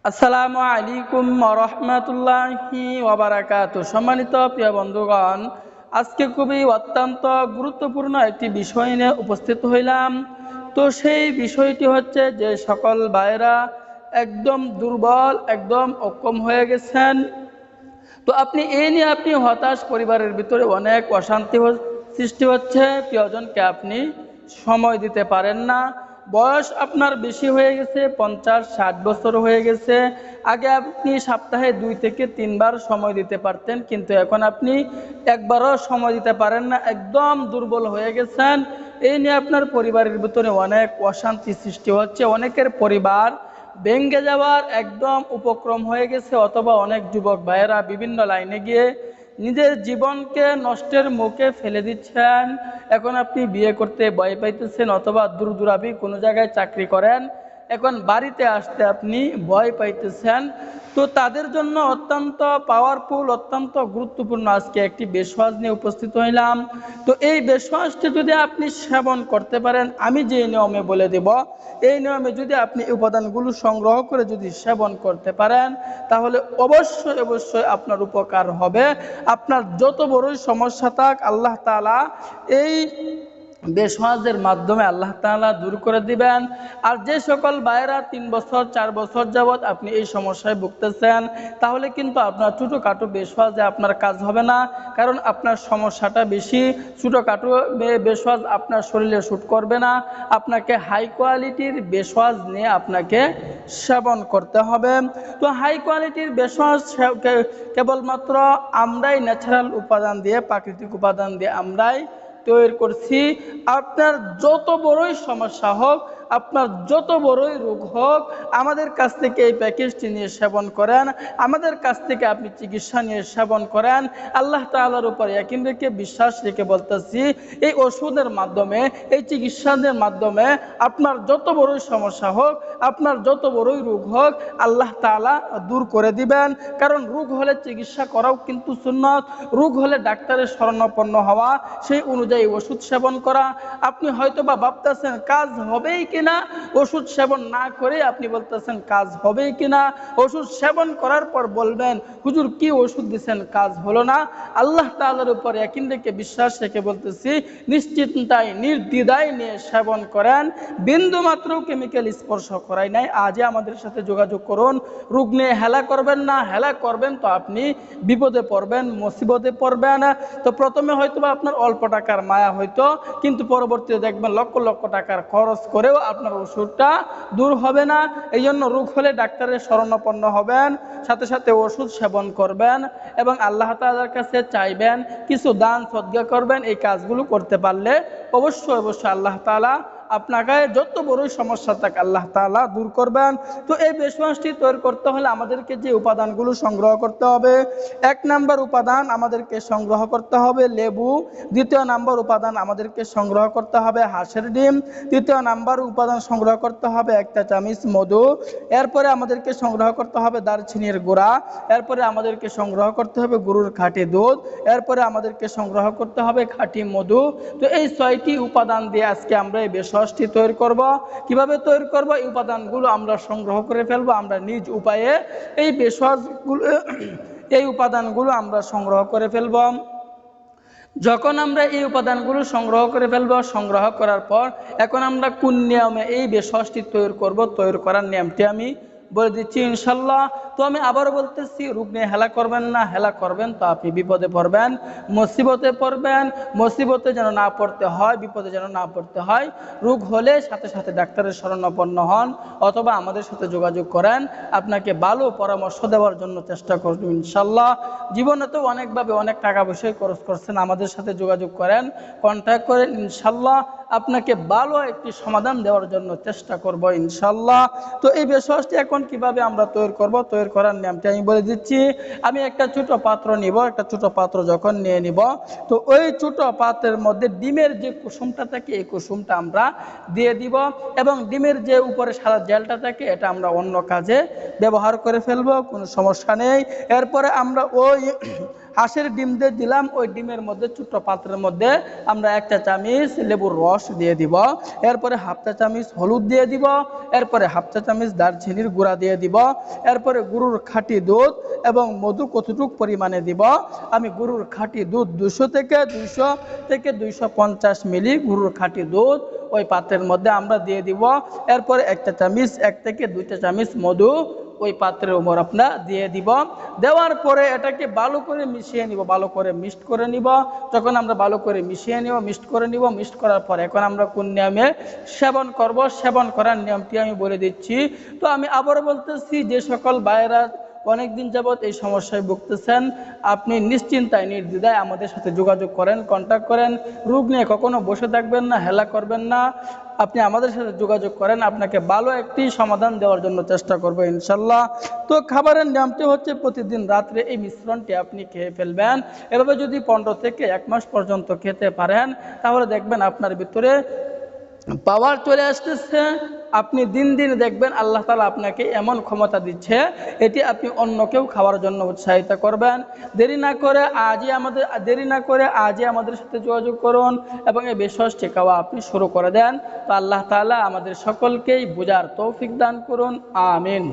আসসালামু আলাইকুম ওয়া রাহমাতুল্লাহি ওয়া বারাকাতুহু। সম্মানিত প্রিয় বন্ধুগণ, আজকে খুবই অত্যন্ত গুরুত্বপূর্ণ একটি বিষয় নিয়ে উপস্থিত হইলাম। তো সেই বিষয়টি হচ্ছে যে সকল ভাইয়েরা একদম দুর্বল, একদম অক্ষম হয়ে গেছেন। তো আপনি হতাশ, পরিবারের ভিতরে অনেক অশান্তি সৃষ্টি হচ্ছে, প্রিয়জনকে আপনি সময় দিতে পারেন না। বয়স আপনার বেশি হয়ে গেছে, 50-60 বছর হয়ে গেছে। আগে আপনি সপ্তাহে 2 থেকে 3 বার সময় দিতে পারতেন, কিন্তু এখন আপনি একবারও সময় দিতে পারেন না, একদম দুর্বল হয়ে গেছেন। এই নিয়ে আপনার পরিবারের ভিতরে অনেক অশান্তি সৃষ্টি হচ্ছে। অনেকের পরিবার ভেঙে যাওয়ার একদম উপক্রম হয়ে গেছে, অথবা অনেক যুবক ভাইয়েরা বিভিন্ন লাইনে গিয়ে নিজের জীবনকে নষ্টের মুখে ফেলে দিচ্ছেন। এখন আপনি বিয়ে করতে ভয় পাইতেছেন, অথবা দূরাভি কোনো জায়গায় চাকরি করেন, এখন বাড়িতে আসতে আপনি ভয় পাইতেছেন। তো তাদের জন্য অত্যন্ত পাওয়ারফুল, অত্যন্ত গুরুত্বপূর্ণ আজকে একটি বেশওয়াজ নিয়ে উপস্থিত হইলাম। তো এই বেশওয়াজটি যদি আপনি সেবন করতে পারেন, আমি যে নিয়মে বলে দেব, এই নিয়মে যদি আপনি উপাদানগুলো সংগ্রহ করে যদি সেবন করতে পারেন, তাহলে অবশ্যই আপনার উপকার হবে। আপনার যত বড়ই সমস্যা থাক, আল্লাহ তাআলা এই বেশওয়াজের মাধ্যমে আল্লাহ তাআলা দূর করে দিবেন। আর যে সকল ভাইয়েরা 3 বছর 4 বছর যাবৎ আপনি এই সমস্যায় ভুগতেছেন, তাহলে কিন্তু আপনার ছোটোখাটো বেশওয়াজে আপনার কাজ হবে না, কারণ আপনার সমস্যাটা বেশি। ছোটোখাটো বেশওয়াজ আপনার শরীরে শ্যুট করবে না, আপনাকে হাই কোয়ালিটির বেশওয়াজ নিয়ে আপনাকে সেবন করতে হবে। তো হাই কোয়ালিটির বেশওয়াজ কেবলমাত্র আমরাই ন্যাচারাল উপাদান দিয়ে, প্রাকৃতিক উপাদান দিয়ে আমরাই তৈরি করছি। আপনার যত বড়ই সমস্যা হোক, আপনার যত বড়ই রোগ হোক, আমাদের কাছ থেকে এই প্যাকেজটি নিয়ে সেবন করেন, আমাদের কাছ থেকে আপনি চিকিৎসা নিয়ে সেবন করেন। আল্লাহ তাআলার উপর ইয়াকিন রেখে, বিশ্বাস রেখে বলতেছি, এই ওষুধের মাধ্যমে, এই চিকিৎসাদের মাধ্যমে আপনার যত বড়ই সমস্যা হোক, আপনার যত বড়ই রোগ হোক, আল্লাহ তাআলা দূর করে দিবেন। কারণ রোগ হলে চিকিৎসা করাও কিন্তু সুন্নাত। রোগ হলে ডাক্তারের শরণাপন্ন হওয়া, সেই অনুযায়ী ওষুধ সেবন করা। আপনি হয়তো বা ভাবতেছেন কাজ হবেই কিনা, ওষুধ সেবন না করে আপনি বলতেছেন কাজ হবেই কিনা। ওষুধ সেবন করার পর বলবেন, হুজুর কি ওষুধ দিচ্ছেন, কাজ হলো না। আল্লাহ তাআলার উপর ইয়াকিন রেখে, বিশ্বাস রেখে বলতেছি, নিশ্চিন্তায় নির্দ্বিধায় নিয়ে সেবন করেন। বিন্দু মাত্র কেমিক্যাল স্পর্শ করাই নাই। আজই আমাদের সাথে যোগাযোগ করুন। রোগ নিয়ে হেলা করবেন না, হেলা করবেন তো আপনি বিপদে পড়বেন, মুসিবতে পড়বেন। তো প্রথমে হয়তো বা আপনার অল্প টাকার মায়া হইতো, কিন্তু পরবর্তীতে দেখবেন লক্ষ লক্ষ টাকার খরচ করেও আপনার ওষুধটা দূর হবে না। এই জন্য রোগ হলে ডাক্তারের শরণাপন্ন হবেন, সাথে সাথে ওষুধ সেবন করবেন এবং আল্লাহ তাআলার কাছে চাইবেন, কিছু দান সদকা করবেন। এই কাজগুলো করতে পারলে অবশ্যই আল্লাহ তাআলা আপনাকে যত বড়ই সমস্যা থাকে আল্লাহ তাআলা দূর করবেন। তো এই বেশওয়াজটি তৈরি করতে হলে আমাদেরকে যে উপাদানগুলো সংগ্রহ করতে হবে, 1 নাম্বার উপাদান আমাদেরকে সংগ্রহ করতে হবে লেবু। 2য় নাম্বার উপাদান আমাদেরকে সংগ্রহ করতে হবে হাঁসের ডিম। 3য় নাম্বার উপাদান সংগ্রহ করতে হবে 1 চা চামচ মধু। এরপরে আমাদেরকে সংগ্রহ করতে হবে দারচিনির গুঁড়া। এরপরে আমাদেরকে সংগ্রহ করতে হবে গরুর খাঁটি দুধ। এরপরে আমাদেরকে সংগ্রহ করতে হবে খাঁটি মধু। তো এই 6টি উপাদান দিয়ে আজকে আমরা এই বেশওয়াজটি তৈরি করব। কিভাবে তৈরি করব, এই উপাদানগুলো আমরা সংগ্রহ করে ফেলবো আমরা নিজ উপায়ে। এই বেশওয়াজগুলো, এই উপাদানগুলো আমরা সংগ্রহ করে ফেলব। যখন আমরা এই উপাদানগুলো সংগ্রহ করে ফেলবো, সংগ্রহ করার পর এখন আমরা কোন নিয়মে এই বেশওয়াজটি তৈরি করব, তৈরি করার নিয়মটি আমি বলে দিচ্ছি ইনশাল্লাহ। তো আমি আবারও বলতেছি, রোগ নিয়ে হেলা করবেন না, হেলা করবেন তো আপনি বিপদে পড়বেন, মুসিবতে পড়বেন। মুসিবতে যেন না পড়তে হয়, বিপদে যেন না পড়তে হয়। রোগ হলে সাথে সাথে ডাক্তারের শরণাপন্ন হন, অথবা আমাদের সাথে যোগাযোগ করেন, আপনাকে ভালো পরামর্শ দেওয়ার জন্য চেষ্টা করব ইনশাল্লাহ। জীবনে তো অনেকভাবে অনেক টাকা পয়সায় খরচ করছেন, আমাদের সাথে যোগাযোগ করেন, কন্ট্যাক্ট করেন, ইনশাল্লাহ আপনাকে ভালো একটি সমাধান দেওয়ার জন্য চেষ্টা করব ইনশাল্লাহ। তো এই বেশওয়াজটি এখন কিভাবে আমরা তৈরি করব, তৈরি করার নিয়মটি আমি বলে দিচ্ছি। আমি একটা ছোট পাত্র নিব, একটা ছোট পাত্র যখন নিয়ে নিব, তো ওই ছোট পাত্রের মধ্যে ডিমের যে কুসুমটা থাকে, এই কুসুমটা আমরা দিয়ে দিব, এবং ডিমের যে উপরে সাদা জেলটা থাকে এটা আমরা অন্য কাজে ব্যবহার করে ফেলবো, কোনো সমস্যা নেই। এরপরে আমরা ওই হাঁসের ডিম দিয়ে দিলাম। ওই ডিমের মধ্যে ছোট্ট পাত্রের মধ্যে আমরা 1 চা চামচ লেবুর রস দিয়ে দিব। এরপরে 1/2 চা চামচ হলুদ দিয়ে দিব। এরপরে 1/2 চা চামচ দারচিনির গুঁড়া দিয়ে দিব। এরপরে গরুর খাঁটি দুধ এবং মধু কতটুকু পরিমাণে দিব। আমি গরুর খাঁটি দুধ 200 থেকে 250 মিলি গরুর খাঁটি দুধ ওই পাত্রের মধ্যে আমরা দিয়ে দিব। এরপরে 1 চা চামচ 1 থেকে 2 চা চামচ মধু ওই পাত্রের উপর আমরা দিয়ে দিব। দেওয়ার পরে এটাকে ভালো করে মিশিয়ে নিব, ভালো করে মিক্সড করে নিব। যখন আমরা ভালো করে মিশিয়ে নিব, মিক্সড করে নিব, মিক্সড করার পর এখন আমরা কোন নিয়মে সেবন করব, সেবন করার নিয়মটি আমি বলে দিচ্ছি। তো আমি আবারও বলতেছি, যে সকল ভাইয়েরা অনেকদিন যাবৎ এই সমস্যায় ভুগতেছেন, আপনি নিশ্চিন্তায় নির্দ্বিধায় আমাদের সাথে যোগাযোগ করেন, কন্ট্যাক্ট করেন। রোগ নিয়ে কখনো বসে থাকবেন না, হেলা করবেন না। আপনি আমাদের সাথে যোগাযোগ করেন, আপনাকে ভালো একটি সমাধান দেওয়ার জন্য চেষ্টা করবো ইনশাল্লাহ। তো খাবারের নিয়মটি হচ্ছে প্রতিদিন রাত্রে এই মিশ্রণটি আপনি খেয়ে ফেলবেন। এভাবে যদি 15 থেকে 1 মাস পর্যন্ত খেতে পারেন, তাহলে দেখবেন আপনার ভিতরে পাওয়ার চলে আসতেছে। আপনি দিন দিন দেখবেন আল্লাহ তাআলা আপনাকে এমন ক্ষমতা দিচ্ছে, এটি আপনি অন্যকেও খাওয়ার জন্য উৎসাহিত করবেন। দেরি না করে আজই আমাদের সাথে যোগাযোগ করুন এবং এই ভেষজটি খাওয়া আপনি শুরু করে দেন। তো আল্লাহ তাআলা আমাদের সকলকেই বোঝার তৌফিক দান করুন। আমিন।